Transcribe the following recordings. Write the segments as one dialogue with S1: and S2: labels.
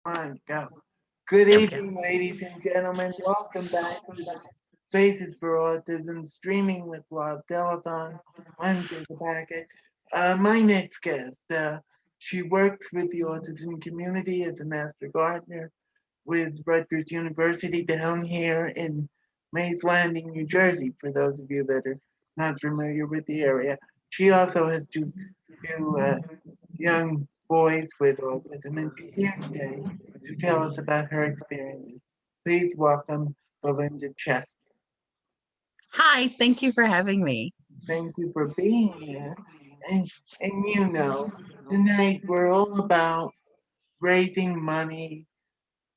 S1: on, go. Good
S2: There we go.
S1: evening, ladies and gentlemen. Welcome back to the Faces for Autism Streaming with Love Telethon. I'm Jacob Hackett. My next guest, she works with the autism community as a master gardener with Rutgers University down here in Mays Landing, New Jersey, for those of you that are not familiar with the area. She also has two young boys with autism, and she's here today to tell us about her experiences. Please welcome Belinda Chester.
S2: Hi, thank you for having me.
S1: Thank you for being here. And, and tonight we're all about raising money,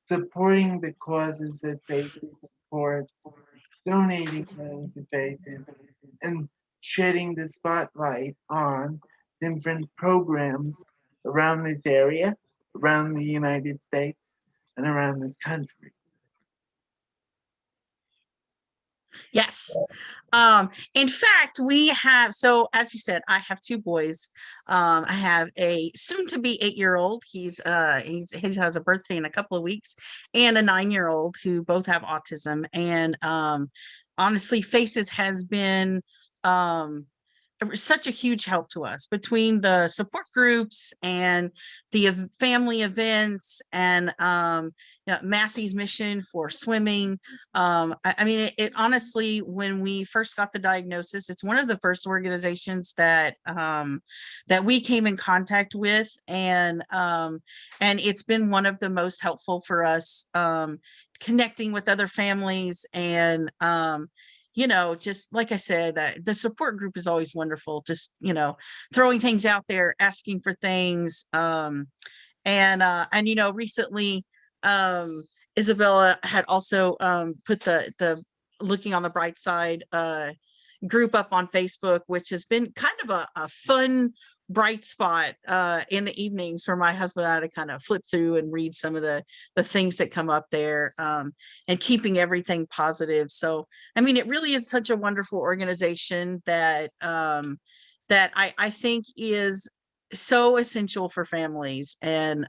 S1: supporting the causes that Faces supports, donating money to Faces, and shedding the spotlight on different programs around this area, around the United States, and around this country.
S2: Yes. In fact, we have, so as you said, I have two boys. I have a soon to be 8-year-old. He has a birthday in a couple of weeks, and a 9-year-old who both have autism. And honestly, Faces has been such a huge help to us between the support groups and the family events and Massey's mission for swimming. I mean, it honestly, when we first got the diagnosis, it's one of the first organizations that that we came in contact with, and it's been one of the most helpful for us, connecting with other families and just like I said, the support group is always wonderful. Just, throwing things out there, asking for things. Recently, Isabella had also put the Looking on the Bright Side group up on Facebook, which has been kind of a fun bright spot in the evenings for my husband and I to kind of flip through and read some of the things that come up there, and keeping everything positive. So, I mean, it really is such a wonderful organization that I think is so essential for families. And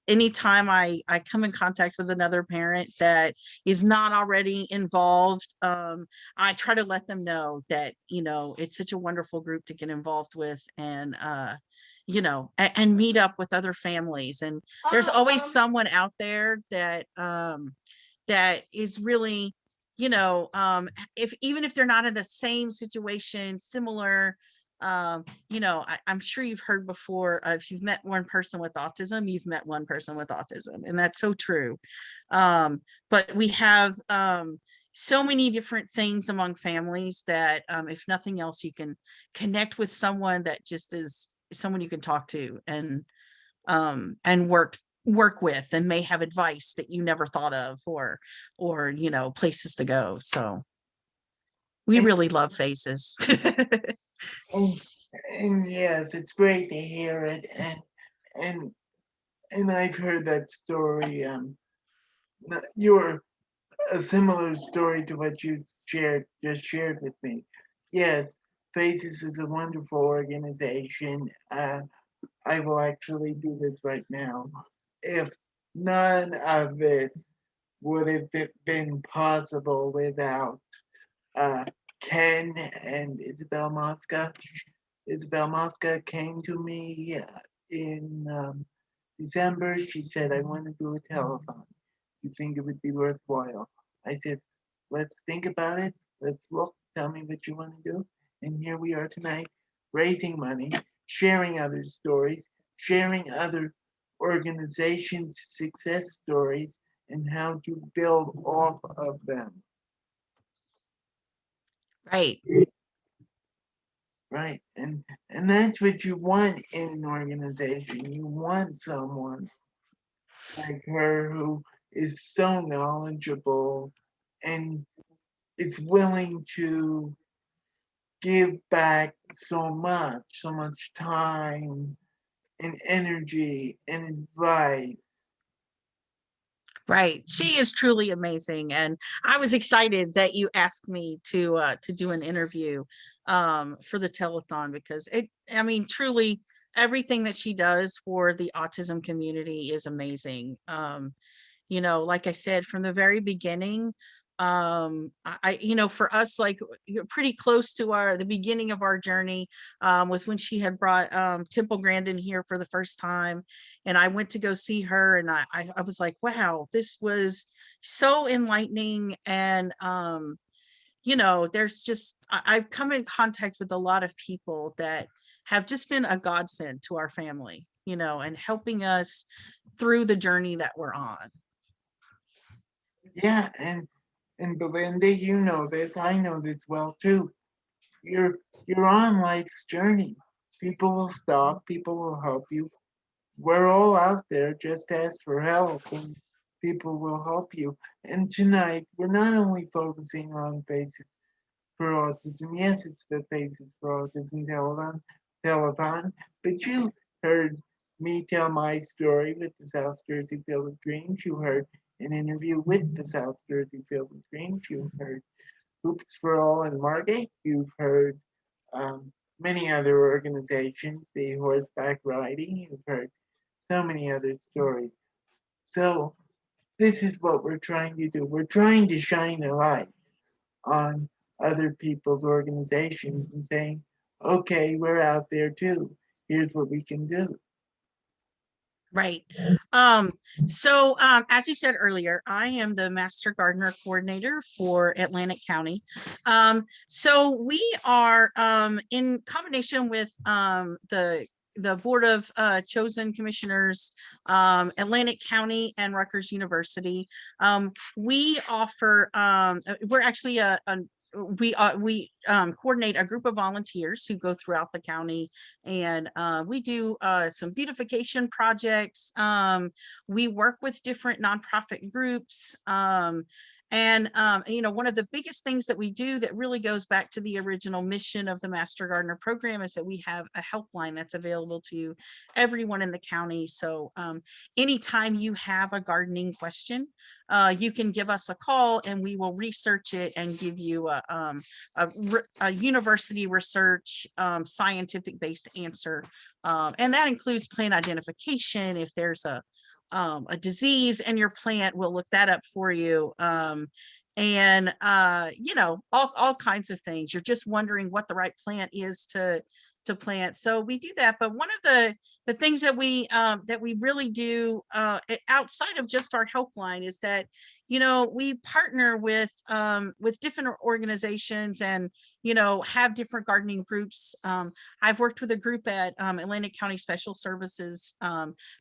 S2: anytime I come in contact with another parent that is not already involved, I try to let them know that, it's such a wonderful group to get involved with, and and meet up with other families. And there's always someone out there that that is really, if even if they're not in the same situation, similar, I'm sure you've heard before, if you've met one person with autism, you've met one person with autism, and that's so true. But we have so many different things among families that, if nothing else, you can connect with someone that just is someone you can talk to and work with, and may have advice that you never thought of, or places to go. So we
S1: And,
S2: really love Faces.
S1: and, and yes, it's great to hear it. And and I've heard that story. You're a similar story to what you shared with me. Yes, Faces is a wonderful organization. I will actually do this right now. If none of this would have been possible without uh, Ken and Isabel Mosca. Isabel Mosca came to me in December. She said, I want to do a telethon. You think it would be worthwhile? I said, let's think about it. Let's look. Tell me what you want to do. And here we are tonight, raising money, sharing other stories, sharing other organizations' success stories, and how to build off of them.
S2: Right.
S1: Right. And that's what you want in an organization. You want someone like her who is so knowledgeable and is willing to give back so much time and energy and advice.
S2: Right. She is truly amazing. And I was excited that you asked me to do an interview for the telethon, because I mean, truly, everything that she does for the autism community is amazing. Like I said, from the very beginning, for us, like, you're pretty close to the beginning of our journey, was when she had brought Temple Grandin here for the first time, and I went to go see her, and I was like, wow, this was so enlightening. And there's just I've come in contact with a lot of people that have just been a godsend to our family, and helping us through the journey that we're on.
S1: Yeah, and Belinda, you know this. I know this well too. You're you're on life's journey. People will stop. People will help you. We're all out there. Just ask for help, and people will help you. And tonight, we're not only focusing on Faces for Autism. Yes, it's the Faces for Autism telethon, but you heard me tell my story with the South Jersey Field of Dreams. You heard an interview with the South Jersey Field of Dreams. You heard Hoops for All in Margate. You've heard many other organizations, the horseback riding. You've heard so many other stories. So this is what we're trying to do. We're trying to shine a light on other people's organizations and saying, okay, we're out there too. Here's what we can do.
S2: Right. So as you said earlier, I am the Master Gardener Coordinator for Atlantic County. So we are, in combination with the Board of Chosen Commissioners, Atlantic County, and Rutgers University. We offer, we're actually we coordinate a group of volunteers who go throughout the county, and we do some beautification projects. We work with different nonprofit groups. One of the biggest things that we do that really goes back to the original mission of the Master Gardener program is that we have a helpline that's available to everyone in the county. So anytime you have a gardening question, you can give us a call and we will research it and give you a university research, scientific based answer. And that includes plant identification. If there's a disease in your plant, we'll look that up for you. All kinds of things. You're just wondering what the right plant is to plant. So we do that. But one of the things that we really do outside of just our helpline is that, we partner with different organizations and, have different gardening groups. I've worked with a group at Atlantic County Special Services.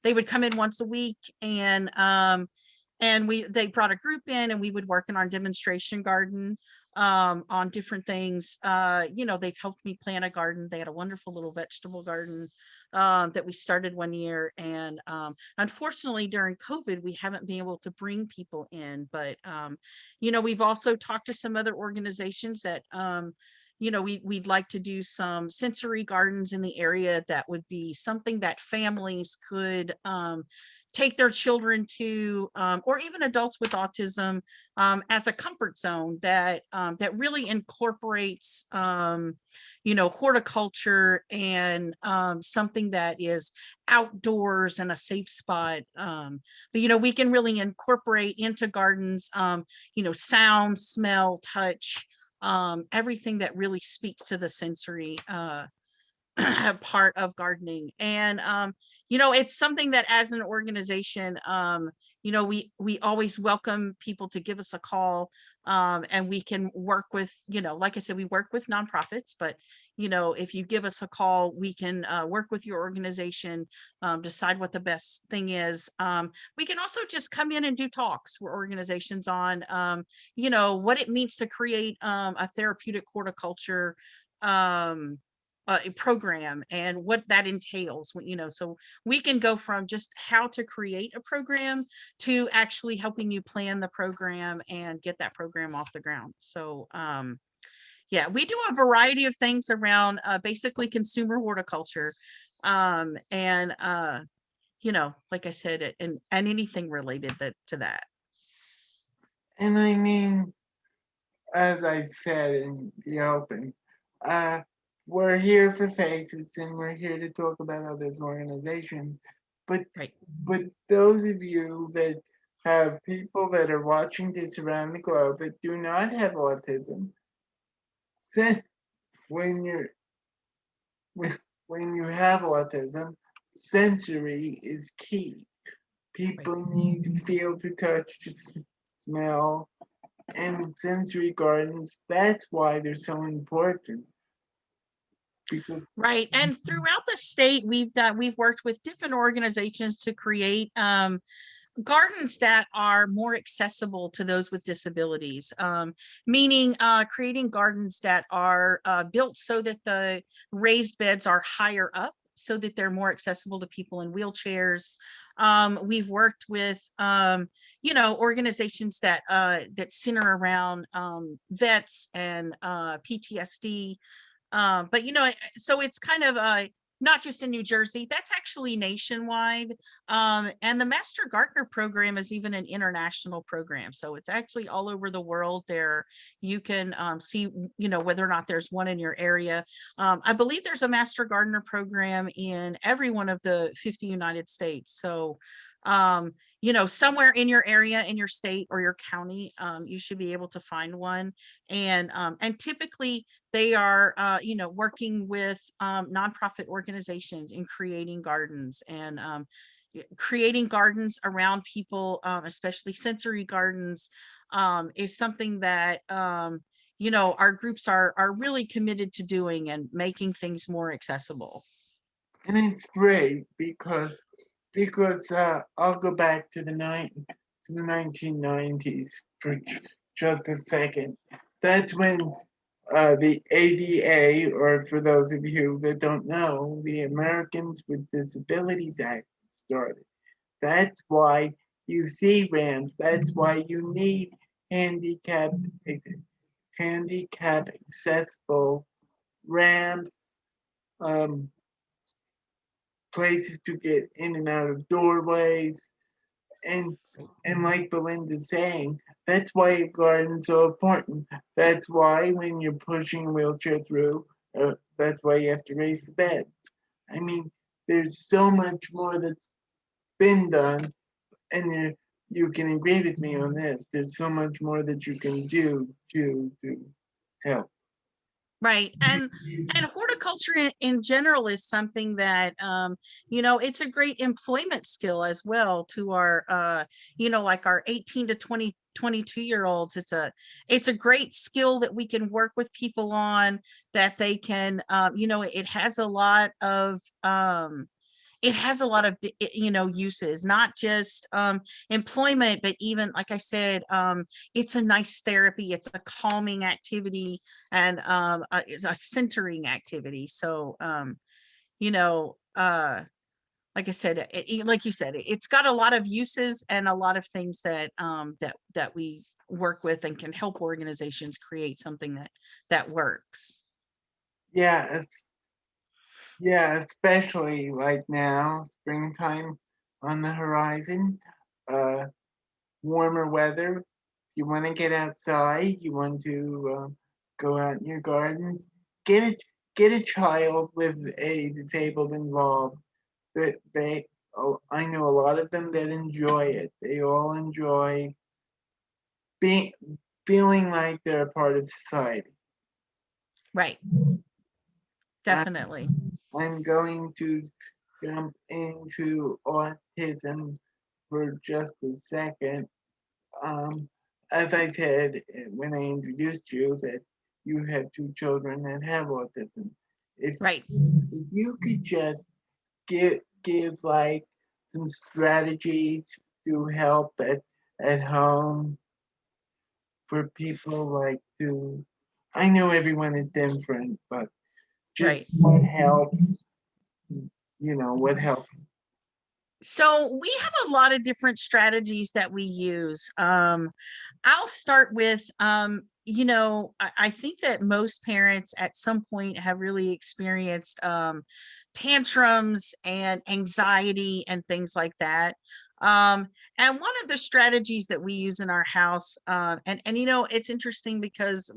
S2: They would come in once a week, and they brought a group in and we would work in our demonstration garden on different things. They've helped me plant a garden. They had a wonderful little vegetable garden that we started one year. And unfortunately, during COVID, we haven't been able to bring people in. But, we've also talked to some other organizations that, we'd like to do some sensory gardens in the area. That would be something that families could take their children to, or even adults with autism, as a comfort zone that really incorporates, horticulture and something that is outdoors and a safe spot. But we can really incorporate into gardens, sound, smell, touch, everything that really speaks to the sensory part of gardening. And it's something that as an organization, we always welcome people to give us a call, and we can work with, like I said, we work with nonprofits, but if you give us a call, we can work with your organization, decide what the best thing is. We can also just come in and do talks for organizations on what it means to create a therapeutic horticulture a program and what that entails. So we can go from just how to create a program to actually helping you plan the program and get that program off the ground. So yeah, we do a variety of things around basically consumer horticulture, and like I said, and anything related to that.
S1: And I mean, as I said in the open, uh, we're here for faces and we're here to talk about others' organizations. But
S2: Right.
S1: but those of you that have people that are watching this around the globe that do not have autism, sen- when you're when you have autism, sensory is key.
S2: Right.
S1: People need to feel, to touch, to smell, and sensory gardens. That's why they're so important because
S2: Right. And throughout the state, we've worked with different organizations to create gardens that are more accessible to those with disabilities, meaning creating gardens that are built so that the raised beds are higher up so that they're more accessible to people in wheelchairs. We've worked with, organizations that center around vets and PTSD, but so it's kind of not just in New Jersey, that's actually nationwide. And the Master Gardener program is even an international program. So it's actually all over the world there. You can see, whether or not there's one in your area. I believe there's a Master Gardener program in every one of the 50 United States. So, somewhere in your area, in your state or your county, you should be able to find one. And typically they are, working with nonprofit organizations in creating gardens and creating gardens around people, especially sensory gardens, is something that our groups are really committed to doing and making things more accessible.
S1: and it's great because I'll go back to the 1990s for just a second. That's when the ADA, or for those of you that don't know, the Americans with Disabilities Act started. That's why you see ramps. That's why you need handicap handicap accessible ramps, um, places to get in and out of doorways, and and like Belinda's saying, that's why a garden's so important. That's why when you're pushing a wheelchair through, that's why you have to raise the beds. I mean, there's so much more that's been done, and you can agree with me on this. There's so much more that you can do to help.
S2: Right. And horticulture in general is something that, it's a great employment skill as well to our, like our 18 to 22 year olds. It's a great skill that we can work with people on, that they can, it has a lot of, uses, not just employment, but even, like I said, it's a nice therapy, it's a calming activity, and it's a centering activity. So you know like I said, like you said, it's got a lot of uses and a lot of things that we work with and can help organizations create something that works.
S1: Yeah, yeah, especially right now, springtime on the horizon, uh, warmer weather. You want to get outside, you want to go out in your gardens, get a, get a child with a disabled involved. I know a lot of them that enjoy it. They all enjoy being feeling like they're a part of society.
S2: Right.
S1: I,
S2: Definitely.
S1: I'm going to jump into autism for just a second. Um, as I said when I introduced you, that you have two children that have autism.
S2: Right.
S1: If you could just give like some strategies to help at home for people like to. I know everyone is different, but just
S2: Right.
S1: what helps. What helps.
S2: So we have a lot of different strategies that we use. I'll start with, I think that most parents at some point have really experienced tantrums and anxiety and things like that. Um, and one of the strategies that we use in our house, and it's interesting because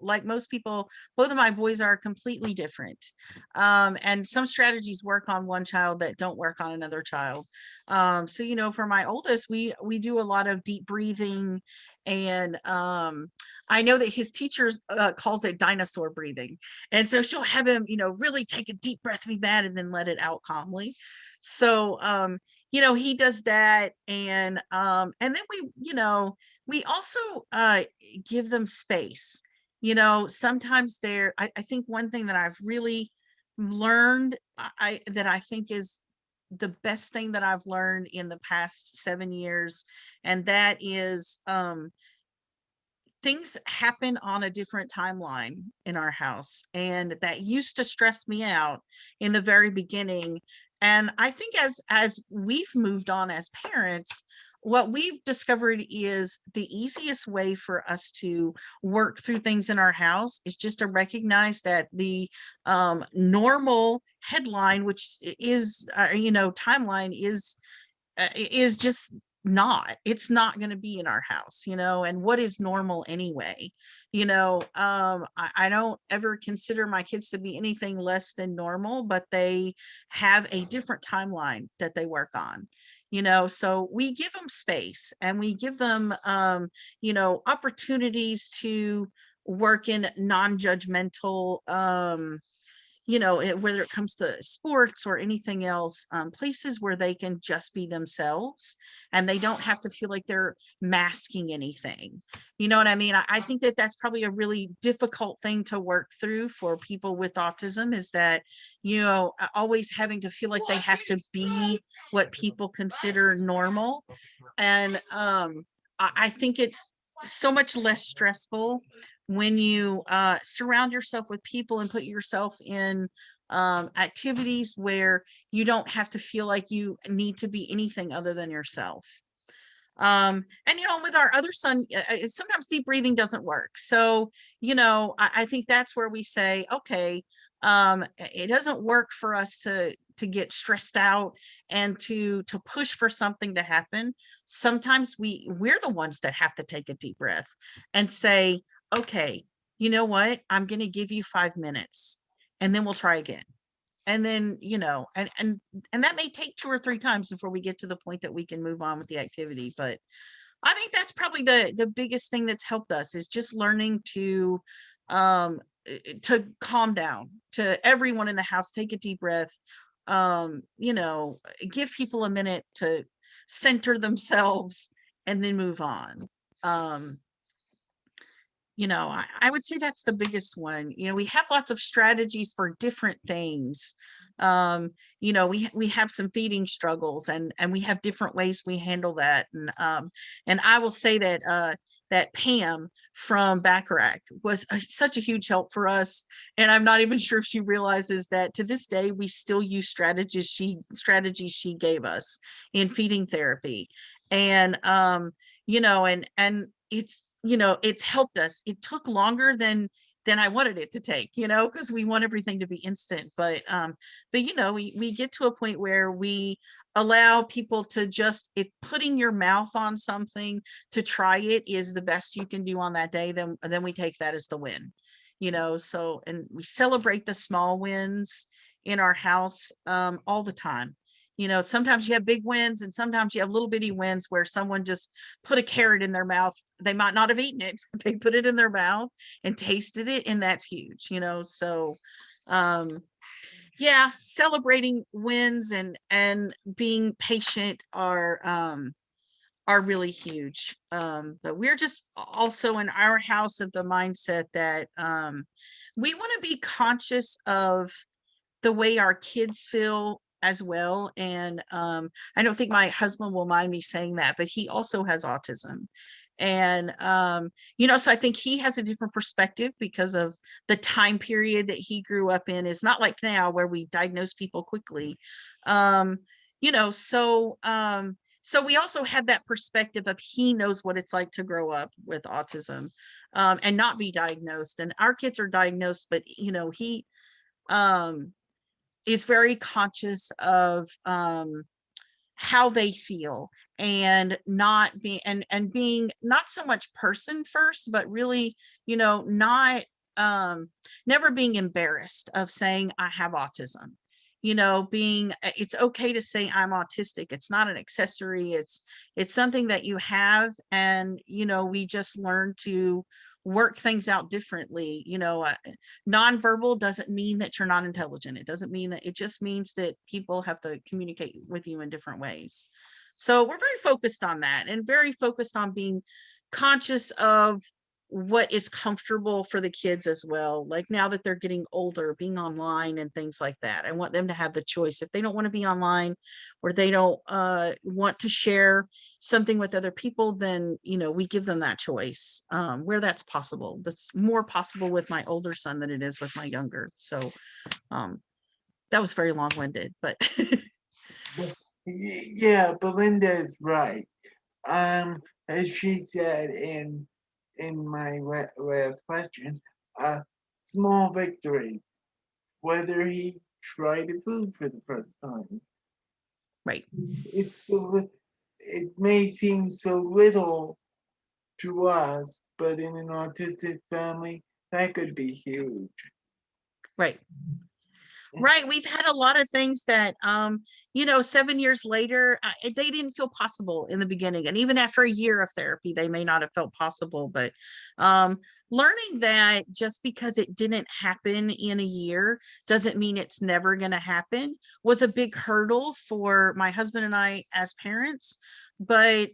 S2: like most people, both of my boys are completely different, and some strategies work on one child that don't work on another child. So for my oldest, we do a lot of deep breathing, and I know that his teachers calls it dinosaur breathing, and so she'll have him really take a deep breath, be bad, and then let it out calmly. So he does that, and then we also give them space. Sometimes I think one thing that I've really learned, that I think is the best thing that I've learned in the past 7 years, and that is things happen on a different timeline in our house, and that used to stress me out in the very beginning. And I think as we've moved on as parents, what we've discovered is the easiest way for us to work through things in our house is just to recognize that the normal headline, which is timeline, is just not, it's not going to be in our house. And what is normal anyway? I don't ever consider my kids to be anything less than normal, but they have a different timeline that they work on. So we give them space, and we give them opportunities to work in non-judgmental whether it comes to sports or anything else, places where they can just be themselves, and they don't have to feel like they're masking anything. You know what I mean? I think that that's probably a really difficult thing to work through for people with autism, is that, always having to feel like they have to be what people consider normal. And I think it's so much less stressful when you surround yourself with people and put yourself in activities where you don't have to feel like you need to be anything other than yourself. And with our other son, sometimes deep breathing doesn't work. So I think that's where we say, okay, it doesn't work for us to get stressed out and to push for something to happen. Sometimes we're the ones that have to take a deep breath and say, okay, you know what, I'm going to give you 5 minutes, and then we'll try again. And then and that may take 2 or 3 times before we get to the point that we can move on with the activity. But I think that's probably the biggest thing that's helped us, is just learning um to calm down, to everyone in the house, take a deep breath, give people a minute to center themselves, and then move on. um I would say that's the biggest one. We have lots of strategies for different things. We have some feeding struggles, and we have different ways we handle that. And I will say that that Pam from Bacharach was such a huge help for us. And I'm not even sure if she realizes that to this day we still use strategies she gave us in feeding therapy. And and it's helped us. It took longer than I wanted it to take, because we want everything to be instant. But we get to a point where we allow people to just, if putting your mouth on something to try it is the best you can do on that day, then we take that as the win. So, and we celebrate the small wins in our house all the time. Sometimes you have big wins, and sometimes you have little bitty wins where someone just put a carrot in their mouth. They might not have eaten it, but they put it in their mouth and tasted it, and that's huge. So um yeah, celebrating wins and being patient are really huge. But we're just also in our house of the mindset that we want to be conscious of the way our kids feel as well. And I don't think my husband will mind me saying that, but he also has autism. And so I think he has a different perspective because of the time period that he grew up in is not like now, where we diagnose people quickly. um so we also have that perspective of, he knows what it's like to grow up with autism and not be diagnosed. And our kids are diagnosed, but he um is very conscious of how they feel, and not being and being not so much person first, but really, not never being embarrassed of saying I have autism. Being it's okay to say I'm autistic. It's not an accessory. It's something that you have, and we just learn to work things out differently. Nonverbal doesn't mean that you're not intelligent. It doesn't mean that. It just means that people have to communicate with you in different ways. So we're very focused on that, and very focused on being conscious of what is comfortable for the kids as well. Like now that they're getting older, being online and things like that, I want them to have the choice. If they don't want to be online, or they don't want to share something with other people, then we give them that choice, where that's possible. That's more possible with my older son than it is with my younger. So that was very long-winded, but
S1: Yeah, Belinda is right. As she said in my last question, uh, small victories. Whether he tried the food for the first time,
S2: right.
S1: it's it may seem so little to us, but in an autistic family, that could be huge.
S2: Right. Right. We've had a lot of things that, 7 years later, they didn't feel possible in the beginning. And even after a year of therapy, they may not have felt possible. But learning that just because it didn't happen in a year doesn't mean it's never going to happen was a big hurdle for my husband and I as parents. But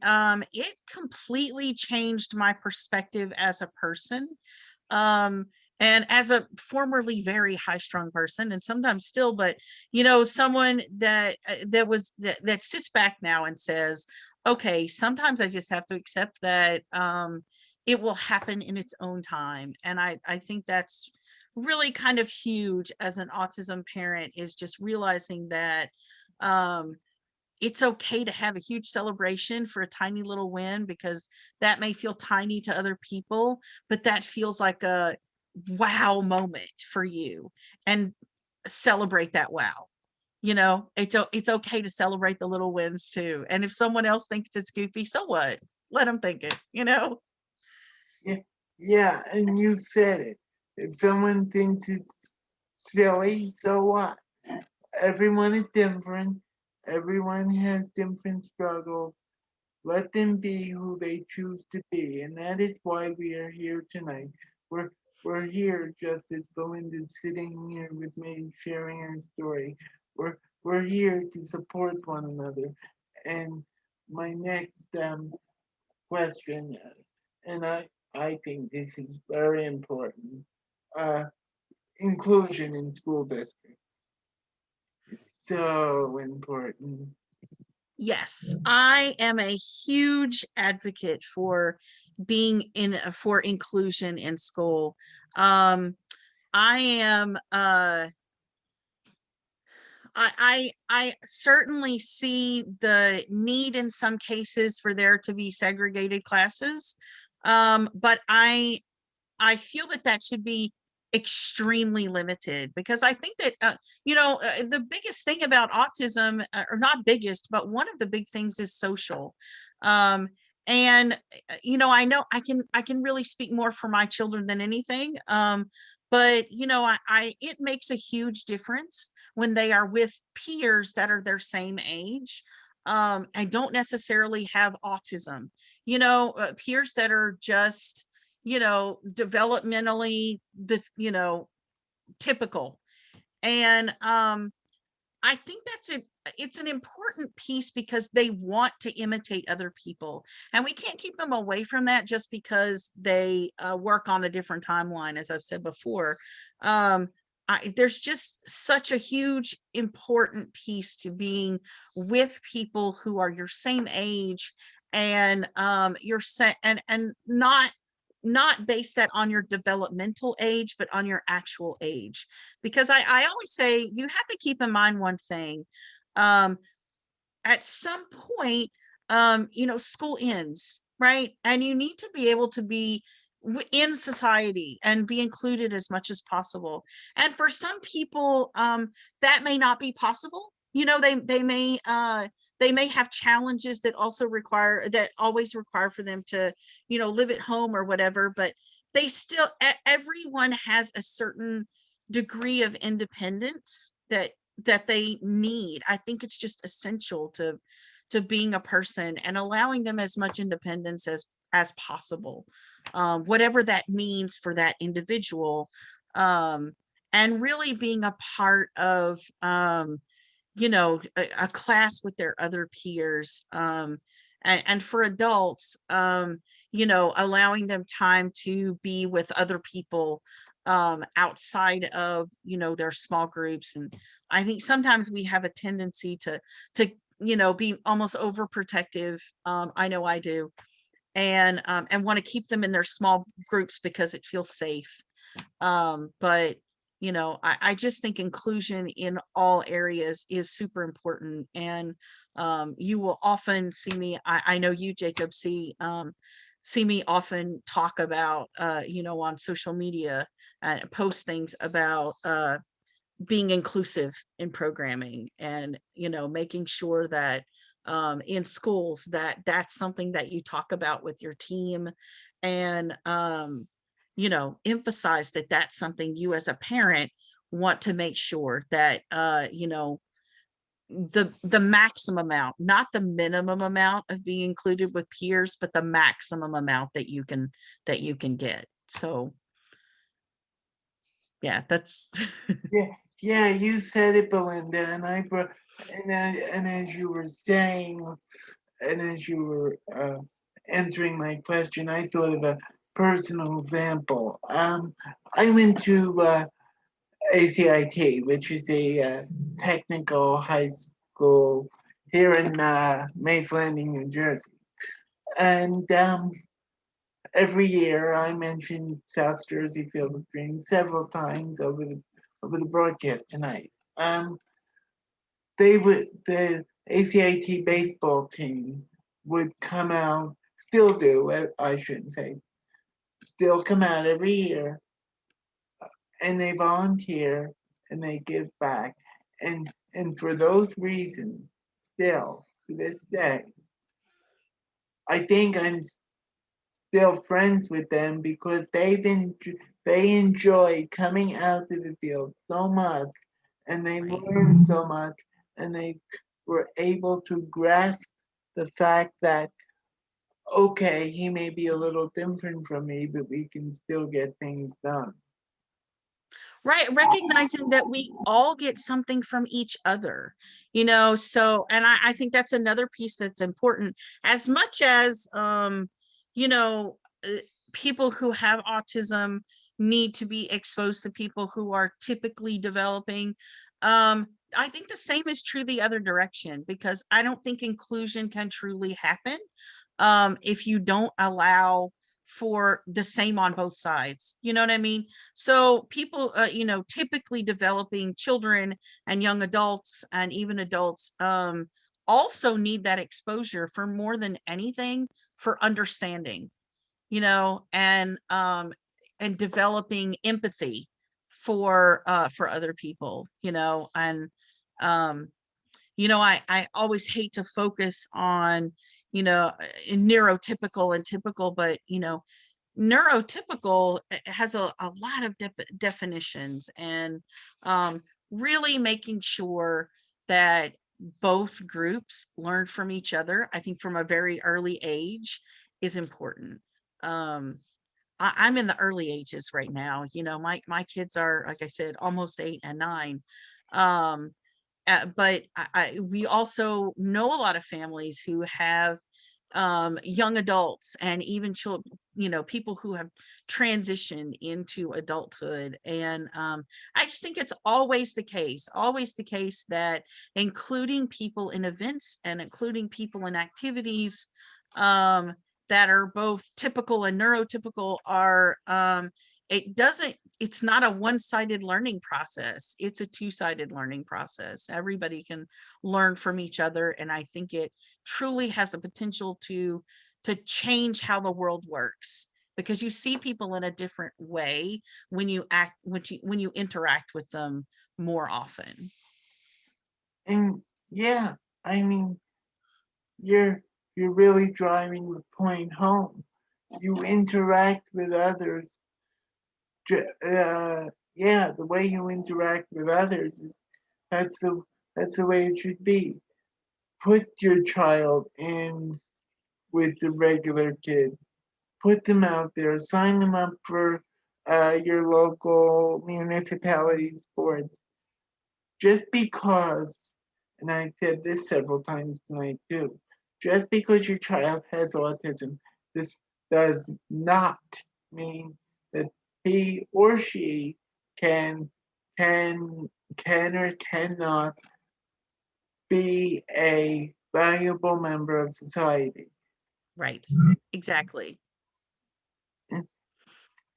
S2: it completely changed my perspective as a person. Um, and as a formerly very high strung person, and sometimes still, but someone that sits back now and says, okay, sometimes I just have to accept that it will happen in its own time. And I think that's really kind of huge as an autism parent, is just realizing that um it's okay to have a huge celebration for a tiny little win, because that may feel tiny to other people, but that feels like a wow moment for you. And celebrate that wow. It's okay to celebrate the little wins too. And if someone else thinks it's goofy, so what? Let them think it.
S1: Yeah, yeah, and you said it. If someone thinks it's silly, so what? Everyone is different. Everyone has different struggles. Let them be who they choose to be, and that is why we are here tonight. We're we're here just as Belinda's sitting here with me, sharing her story. We're here to support one another. And my next question, and I think this is very important. Uh, Inclusion in school districts. It's so important.
S2: Yes, I am a huge advocate for being in for inclusion in school. Um, I am I certainly see the need in some cases for there to be segregated classes. But I feel that that should be extremely limited, because I think that the biggest thing about autism, or not biggest, but one of the big things is social. Um, and I know I can really speak more for my children than anything. But I it makes a huge difference when they are with peers that are their same age. I don't necessarily have autism, peers that are just developmentally typical. And I think it's an important piece, because they want to imitate other people, and we can't keep them away from that just because they work on a different timeline, as I've said before. um, there's just such a huge important piece to being with people who are your same age, and you're set, and not base that on your developmental age, but on your actual age. Because I always say you have to keep in mind one thing. Um, at some point, school ends, right? And you need to be able to be in society and be included as much as possible. And for some people, that may not be possible. they may have challenges that also require that always require for them to live at home or whatever, but they still everyone has a certain degree of independence that they need. I think it's just essential to being a person and allowing them as much independence as possible, whatever that means for that individual, um, and really being a part of a class with their other peers, and for adults, allowing them time to be with other people outside of their small groups. And I think sometimes we have a tendency to be almost overprotective. I know I do, and want to keep them in their small groups because it feels safe. But I just think inclusion in all areas is super important. And you will often see me, I know you, Jacob, see me often talk about on social media and post things about being inclusive in programming, and making sure that in schools that that's something that you talk about with your team, and emphasize that that's something you as a parent want to make sure that the maximum amount, not the minimum amount of being included with peers, but the maximum amount that you can get. So yeah, that's
S1: Yeah, yeah, you said it, Belinda, and I brought, and as you were saying, and as you were answering my question, I thought of a personal example. I went to ACIT, which is a technical high school here in Mays Landing, New Jersey, and every year I mentioned South Jersey Field of Dreams several times over the broadcast tonight. The ACIT baseball team would come out, still do, I shouldn't say, still come out every year, and they volunteer and they give back. And for those reasons, still to this day, I think I'm still friends with them because they enjoy coming out to the field so much, and they
S2: right.
S1: learn so much, and they were able to grasp the fact that, okay, he may be a little different from me, but we can still get things done.
S2: Right, recognizing that we all get something from each other, so, and I think that's another piece that's important. As much as you know uh, people who have autism need to be exposed to people who are typically developing, I think the same is true the other direction, because I don't think inclusion can truly happen if you don't allow for the same on both sides. You know what I mean? So people, typically developing children and young adults and even adults, also need that exposure for more than anything, for understanding, and developing empathy for other people, and um I always hate to focus on, neurotypical and typical, but neurotypical has a lot of definitions, and um, really making sure that both groups learn from each other, I think from a very early age, is important. um, I'm in the early ages right now. My kids are, like I said, almost 8 and 9. um, but we also know a lot of families who have young adults and even children, people who have transitioned into adulthood. And I just think it's always the case that including people in events and including people in activities um, that are both typical and neurotypical are it's not a one-sided learning process. It's a two-sided learning process. Everybody can learn from each other. And I think it truly has the potential to change how the world works, because you see people in a different way when you interact with them more often.
S1: And yeah, I mean, you're you're really driving the point home. You interact with others. Yeah, the way you interact with others is that's the that's the way it should be. Put your child in with the regular kids. Put them out there. Sign them up for your local municipality sports. Just because, and I've said this several times tonight too, just because your child has autism, this does not mean that he or she can can or cannot be a valuable member of society.
S2: Right. Exactly. And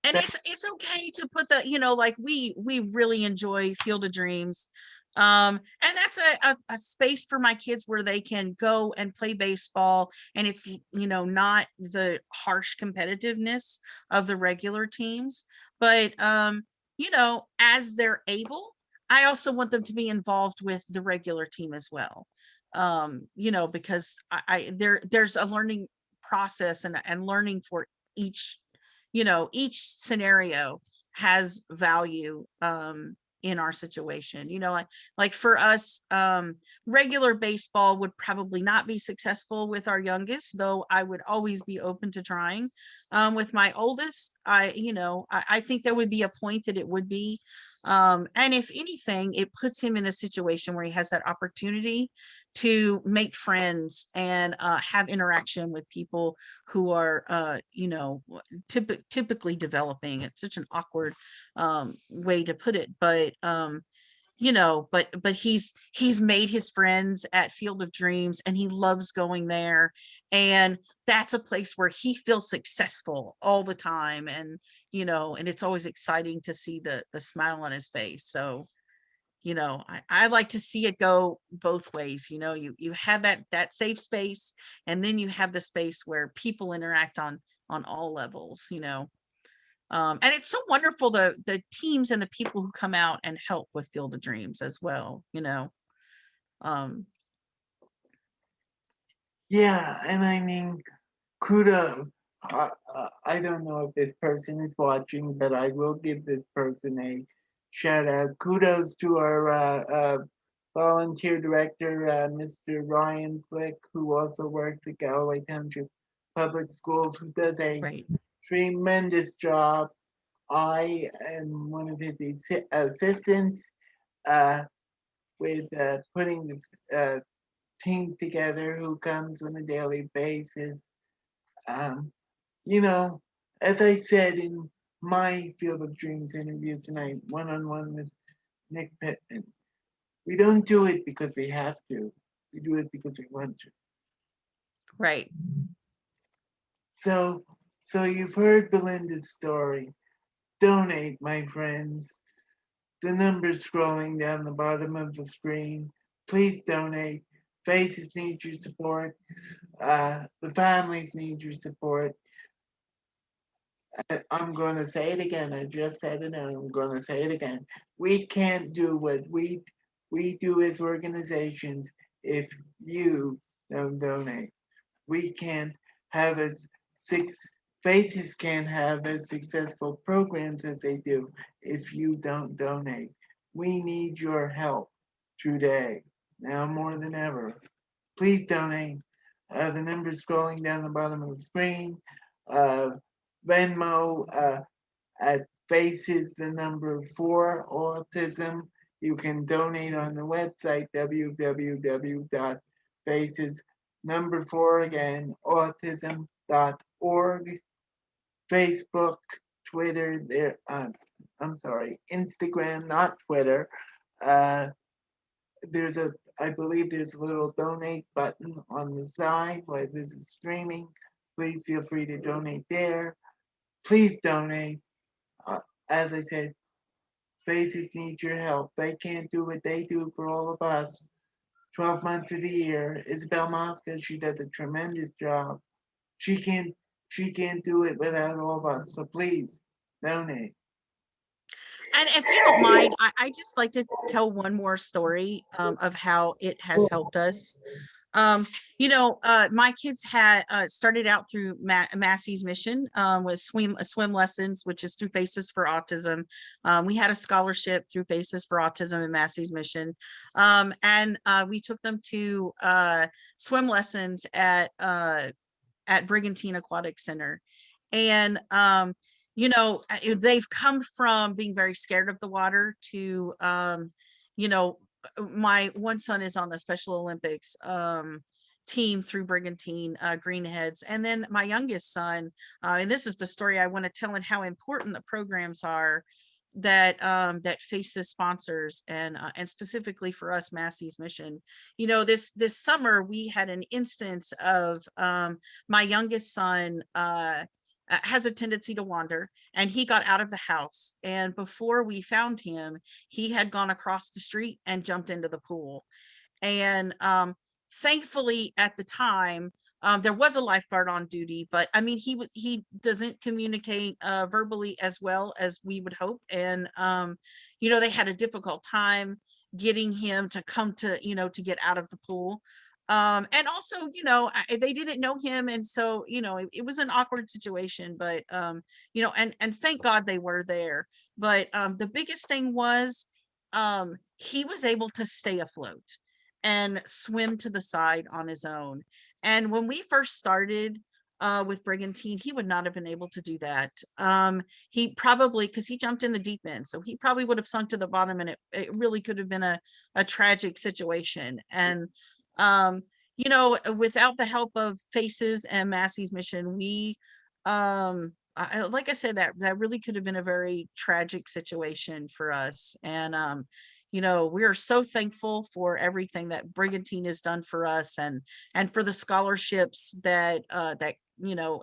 S1: That,
S2: it's okay to put the, like we really enjoy Field of Dreams, and that's a space for my kids where they can go and play baseball, and it's not the harsh competitiveness of the regular teams, but as they're able, I also want them to be involved with the regular team as well, because there's a learning process and learning for each each scenario has value in our situation, like for us, regular baseball would probably not be successful with our youngest, though I would always be open to trying. With my oldest, I think there would be a point that it would be, and if anything, it puts him in a situation where he has that opportunity to make friends and have interaction with people who are typically developing. It's such an awkward way to put it, but but he's made his friends at Field of Dreams, and he loves going there, and that's a place where he feels successful all the time, and and it's always exciting to see the smile on his face. So I like to see it go both ways. You have that safe space, and then you have the space where people interact on all levels. And it's so wonderful, the teams and the people who come out and help with Field of Dreams as well. um
S1: yeah, and I mean, kudos. I don't know if this person is watching, but I will give this person a shout out. Kudos to our volunteer director, Mr. Ryan Flick, who also works at Galloway Township Public Schools, who does a
S2: right.
S1: tremendous job. I am one of his assistants uh, with putting the teams together who comes on a daily basis. Um, you know, as I said in my Field of Dreams interview tonight, one on one with Nick Pittman, we don't do it because we have to. We do it because we want to.
S2: Right.
S1: So, so you've heard Belinda's story. Donate, my friends. The numbers scrolling down the bottom of the screen. Please donate. Faces need your support. The families need your support. I'm going to say it again. I just said it, and I'm going to say it again. We can't do what we do as organizations if you don't donate. We can't have as six faces can't have as successful programs as they do if you don't donate. We need your help today, now more than ever. Please donate. The number scrolling down the bottom of the screen. Uh, Venmo at faces the number four autism. You can donate on the website www.faces number four again autism.org. Facebook, Twitter, there. I'm sorry, Instagram, not Twitter. Uh, there's a, I believe there's a little donate button on the side while this is streaming. Please feel free to donate there. Please donate. Uh, as I said, faces need your help. They can't do what they do for all of us 12 months of the year. Isabel Mosca, she does a tremendous job. She can't do it without all of us. So please donate.
S2: And if you don't mind, I just like to tell one more story of how it has helped us. Um, my kids had started out through Massey's mission with swim lessons, which is through Faces for Autism. We had a scholarship through Faces for Autism and Massey's mission, and we took them to swim lessons at Brigantine Aquatic Center. And they've come from being very scared of the water to you know my one son is on the Special Olympics team through Brigantine Greenheads, and then my youngest son, and this is the story I want to tell, and how important the programs are that Faces sponsors, and specifically for us, Massey's mission. This summer we had an instance of my youngest son has a tendency to wander, and he got out of the house, and before we found him, he had gone across the street and jumped into the pool. And thankfully at the time, there was a lifeguard on duty, but I mean, he doesn't communicate verbally as well as we would hope. And they had a difficult time getting him to come to get out of the pool. And also, they didn't know him, and so it was an awkward situation. But and thank God they were there. But the biggest thing was he was able to stay afloat and swim to the side on his own. And when we first started with Brigantine, he would not have been able to do that. He probably, because he jumped in the deep end, so he probably would have sunk to the bottom, and it really could have been a tragic situation. And without the help of Faces and Massey's mission, like I said, that really could have been a very tragic situation for us. And we are so thankful for everything that Brigantine has done for us, and for the scholarships that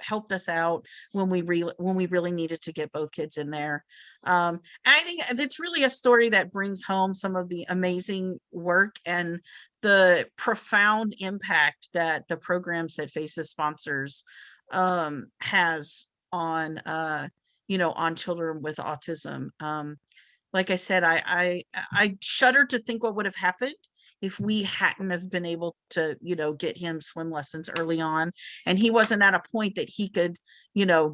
S2: helped us out when we really needed to get both kids in there. And I think it's really a story that brings home some of the amazing work and the profound impact that the programs that Faces sponsors has on children with autism. Like I said, I shudder to think what would have happened if we hadn't have been able to get him swim lessons early on, and he wasn't at a point that he could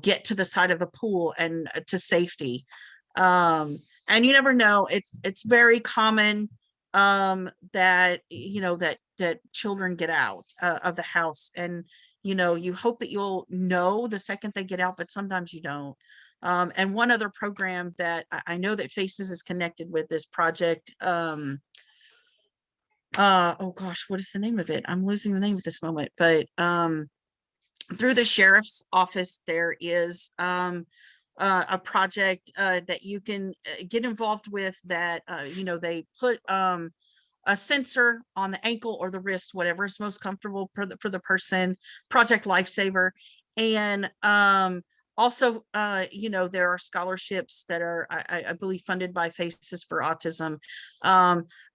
S2: get to the side of the pool and to safety. And you never know, it's very common that children get out of the house, and you hope that you'll know the second they get out, but sometimes you don't. And one other program that I know that Faces is connected with, this project, oh gosh, what is the name of it? I'm losing the name at this moment. But through the sheriff's office, there is a project that you can get involved with, that they put a sensor on the ankle or the wrist, whatever is most comfortable for the person. Project Lifesaver. And also, there are scholarships that are, I believe, funded by Faces for Autism.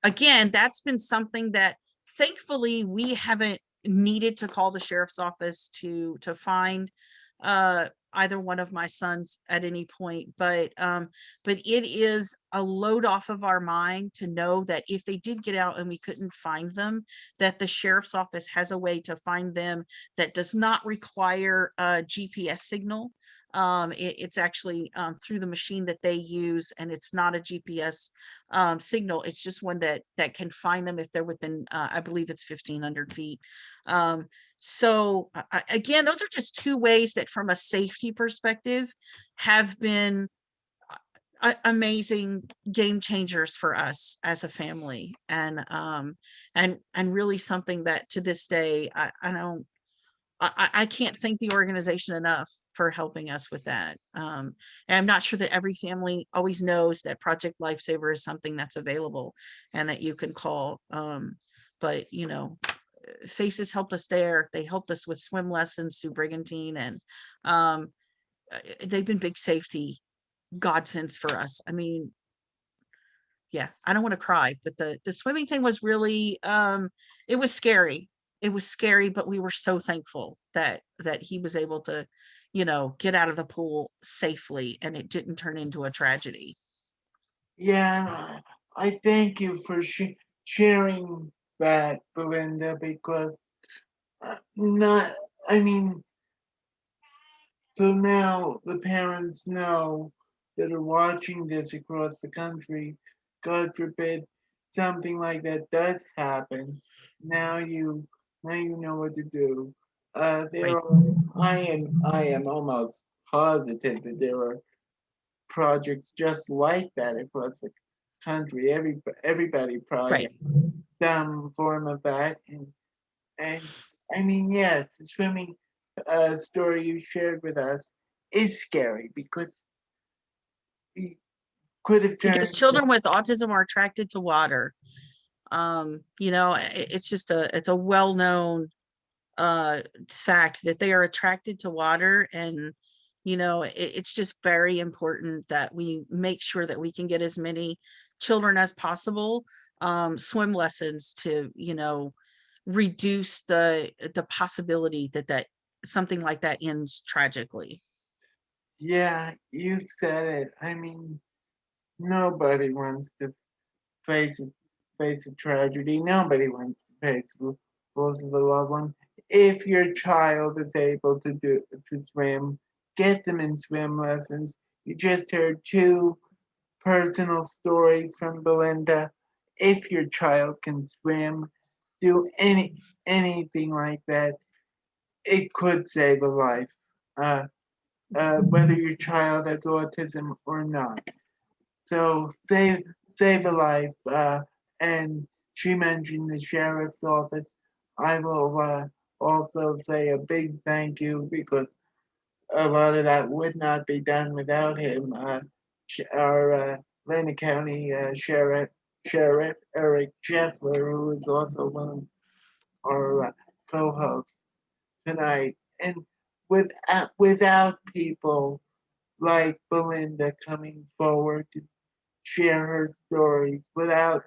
S2: Again, that's been something that thankfully we haven't needed to call the sheriff's office to find either one of my sons at any point. But it is a load off of our mind to know that if they did get out and we couldn't find them, that the sheriff's office has a way to find them that does not require a GPS signal. It's actually through the machine that they use, and it's not a GPS signal. It's just one that can find them if they're within, I believe it's 1,500 feet. So again, those are just two ways that, from a safety perspective, have been amazing game changers for us as a family. And really something that to this day, I can't thank the organization enough for helping us with that. And I'm not sure that every family always knows that Project Lifesaver is something that's available and that you can call. But Faces helped us there. They helped us with swim lessons through Brigantine, and they've been big safety godsends for us. I mean, yeah, I don't want to cry, but the swimming thing was really, it was scary. It was scary, but we were so thankful that he was able to, get out of the pool safely, and it didn't turn into a tragedy.
S1: Yeah, I thank you for sharing that, Belinda, because not, I mean, so now the parents know that are watching this across the country, God forbid something like that does happen. Now you now you know what to do. There
S2: Right,
S1: are I am almost positive that there are projects just like that across the country. Everybody probably
S2: right.
S1: has some form of that, and I mean, yes, the swimming story you shared with us is scary because he could have
S2: Because
S1: turned.
S2: children with autism are attracted to water. It's just it's a well-known fact that they are attracted to water, and it's just very important that we make sure that we can get as many children as possible swim lessons to reduce the possibility that something like that ends tragically.
S1: Yeah, you said it. I mean, nobody wants to face a, face a tragedy. Nobody wants to face the loss of a loved one. If your child is able to swim, get them in swim lessons. You just heard two personal stories from Belinda. If your child can swim, do anything like that, it could save a life. Uh, whether your child has autism or not. So save a life. And she mentioned the sheriff's office. I will also say a big thank you because a lot of that would not be done without him. Our Lena County Sheriff Eric Jeffler, who is also one of our co-hosts tonight, and without people like Belinda coming forward to share her stories, without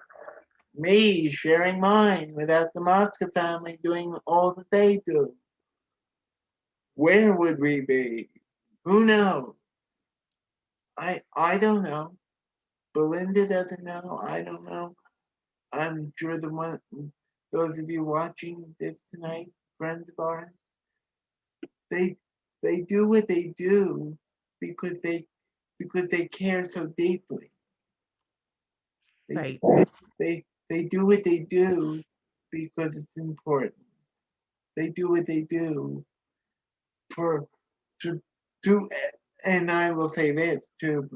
S1: me sharing mine, without the Mosca family doing all that they do, where would we be? Who knows? I don't know. Belinda doesn't know. I don't know. I'm sure those of you watching this tonight, friends of ours, they they do what they do because they care so deeply. They
S2: Right.
S1: they do what they do because it's important. They do what they do for to to and I will say this too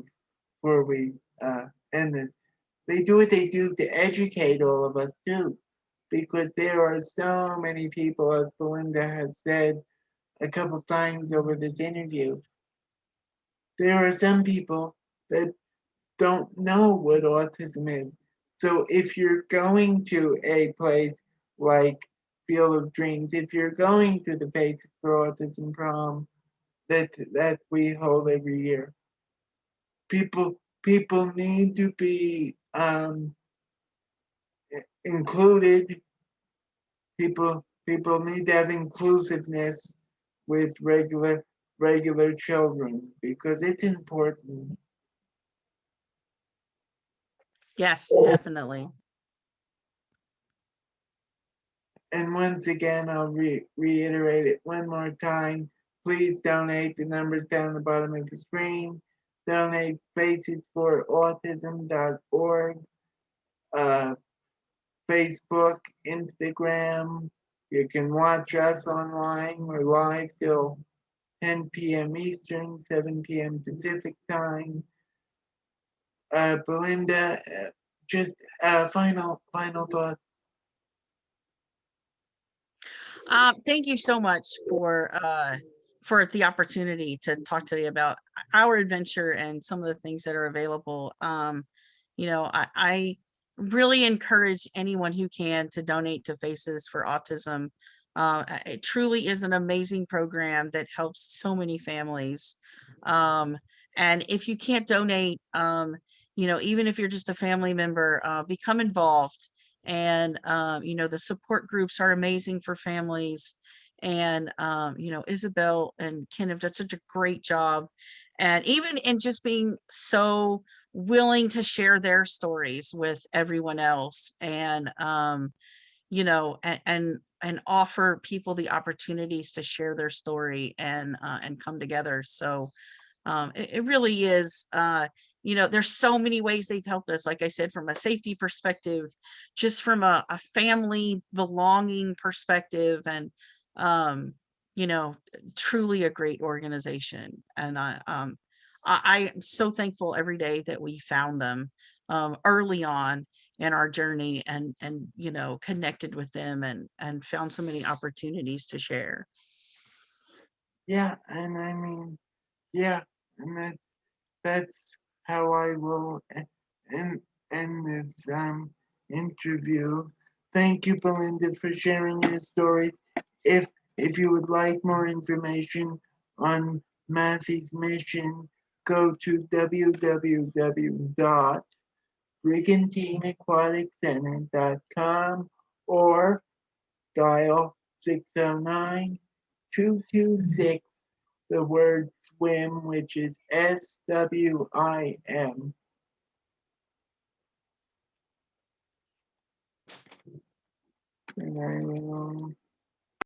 S1: before we end this. They do what they do to educate all of us too, because there are so many people, as Belinda has said a couple times over this interview, there are some people that don't know what autism is. So if you're going to a place like Field of Dreams, if you're going to the Faces for Autism prom that we hold every year, people need to be included. People need to have inclusiveness with regular children because it's important.
S2: Yes, definitely.
S1: And once again, I'll reiterate it one more time. Please donate. The numbers down the bottom of the screen. Donate spacesforautism.org, uh, Facebook, Instagram. You can watch us online. We're live till 10 p.m. Eastern, 7 p.m. Pacific time. Belinda, just final thoughts.
S2: Thank you so much for the opportunity to talk today about our adventure and some of the things that are available. I really encourage anyone who can to donate to Faces for Autism. It truly is an amazing program that helps so many families. Um, and if you can't donate, even if you're just a family member, become involved. And the support groups are amazing for families. And Isabel and Ken have done such a great job and even in just being so willing to share their stories with everyone else, and and offer people the opportunities to share their story and come together. So it really is, there's so many ways they've helped us, like I said, from a safety perspective, just from a family belonging perspective, and um, you know, truly a great organization. And I am so thankful every day that we found them early on in our journey, and connected with them, and found so many opportunities to share.
S1: Yeah, and I mean, yeah, and that's how I will end end this interview. Thank you, Belinda, for sharing your stories. If if you would like more information on Massey's mission, go to www.brigantineaquaticcenter.com or dial 609-226 the word swim, which is SWIM. And I will